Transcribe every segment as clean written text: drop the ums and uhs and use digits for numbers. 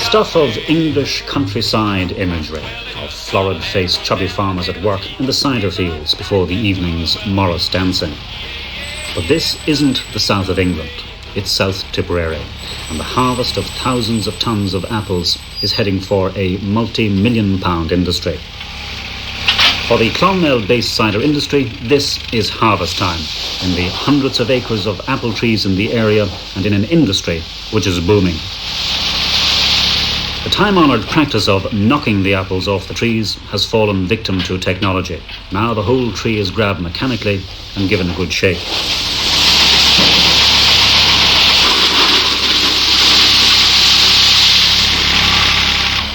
stuff of English countryside imagery, of florid-faced chubby farmers at work in the cider fields before the evening's Morris dancing. But this isn't the south of England, it's South Tipperary, and the harvest of thousands of tons of apples is heading for a multi-million-pound industry. For the Clonmel-based cider industry, this is harvest time, in the hundreds of acres of apple trees in the area and in an industry which is booming. The time-honoured practice of knocking the apples off the trees has fallen victim to technology. Now the whole tree is grabbed mechanically and given a good shake.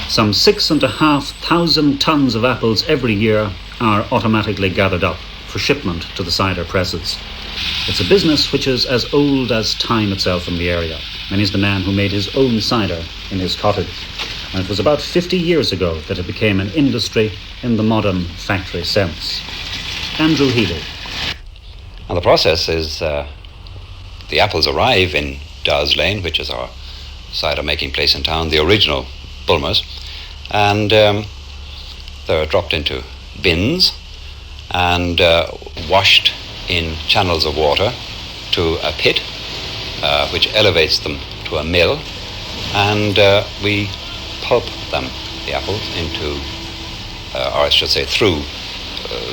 Some 6,500 tons of apples every year are automatically gathered up for shipment to the cider presses. It's a business which is as old as time itself in the area. Many's the man who made his own cider in his cottage. And it was about 50 years ago that it became an industry in the modern factory sense. Andrew Healy. And the process is the apples arrive in Dowd Lane, which is our cider making place in town, the original Bulmers, and they're dropped into bins and washed in channels of water to a pit which elevates them to a mill, and we pulp them, the apples, into, or I should say through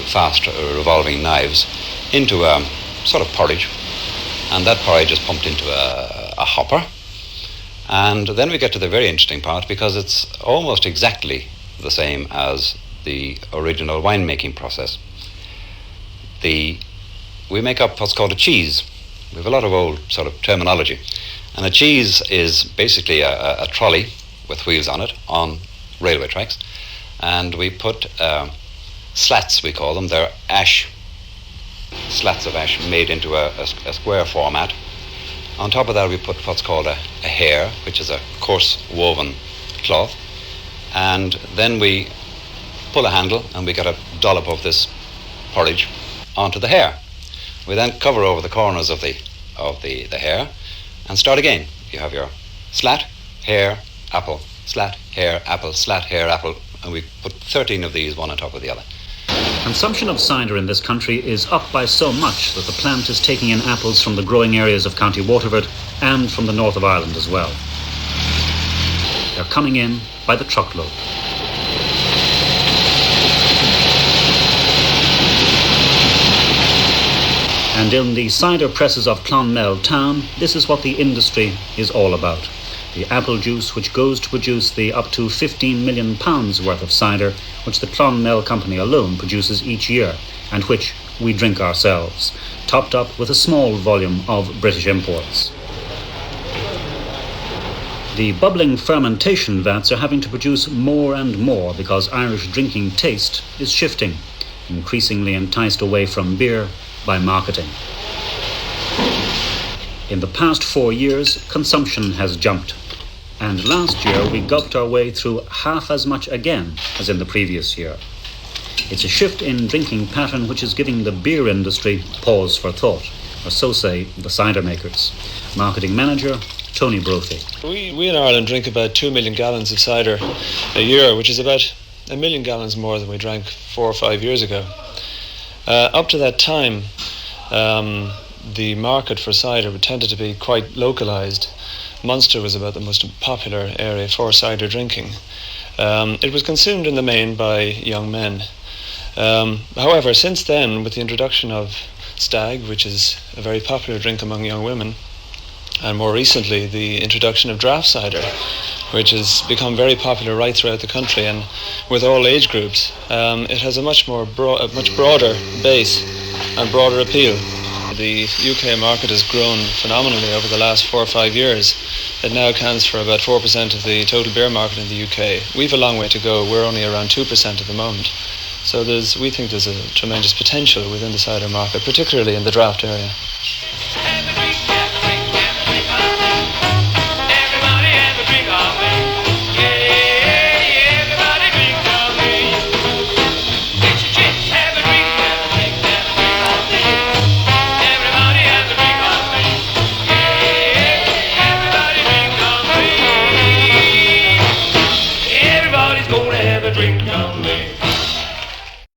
fast revolving knives, into a sort of porridge, and that porridge is pumped into a hopper. And then we get to the very interesting part, because it's almost exactly the same as the original winemaking process. We make up what's called a cheese. We have a lot of old sort of terminology. And a cheese is basically a trolley with wheels on it on railway tracks. And we put slats, we call them. They're ash, slats of ash made into a square format. On top of that, we put what's called a hare, which is a coarse woven cloth. And then we pull a handle and we get a dollop of this porridge onto the hare. We then cover over the corners of the hare and start again. You have your slat, hare, apple, slat, hare, apple, slat, hare, apple, and we put 13 of these one on top of the other. Consumption of cider in this country is up by so much that the plant is taking in apples from the growing areas of County Waterford and from the north of Ireland as well. They're coming in by the truckload. And in the cider presses of Clonmel town, this is what the industry is all about. The apple juice which goes to produce the up to £15 million worth of cider which the Clonmel company alone produces each year, and which we drink ourselves, topped up with a small volume of British imports. The bubbling fermentation vats are having to produce more and more because Irish drinking taste is shifting, increasingly enticed away from beer by marketing. In the past 4 years, consumption has jumped, and last year we gulped our way through half as much again as in the previous year. It's a shift in drinking pattern which is giving the beer industry pause for thought, or so say the cider makers. Marketing manager Tony Brophy. We in Ireland drink about 2 million gallons of cider a year, which is about 1 million gallons more than we drank 4 or 5 years ago. Up to that time, the market for cider tended to be quite localised. Munster was about the most popular area for cider drinking. It was consumed in the main by young men. However, since then, with the introduction of stag, which is a very popular drink among young women, and more recently the introduction of draft cider, which has become very popular right throughout the country and with all age groups, it has a much broader base and broader appeal. The UK market has grown phenomenally over the last 4 or 5 years. It now accounts for about 4% of the total beer market in the UK. We've a long way to go. We're only around 2% at the moment. So we think there's a tremendous potential within the cider market, particularly in the draft area. drink on me.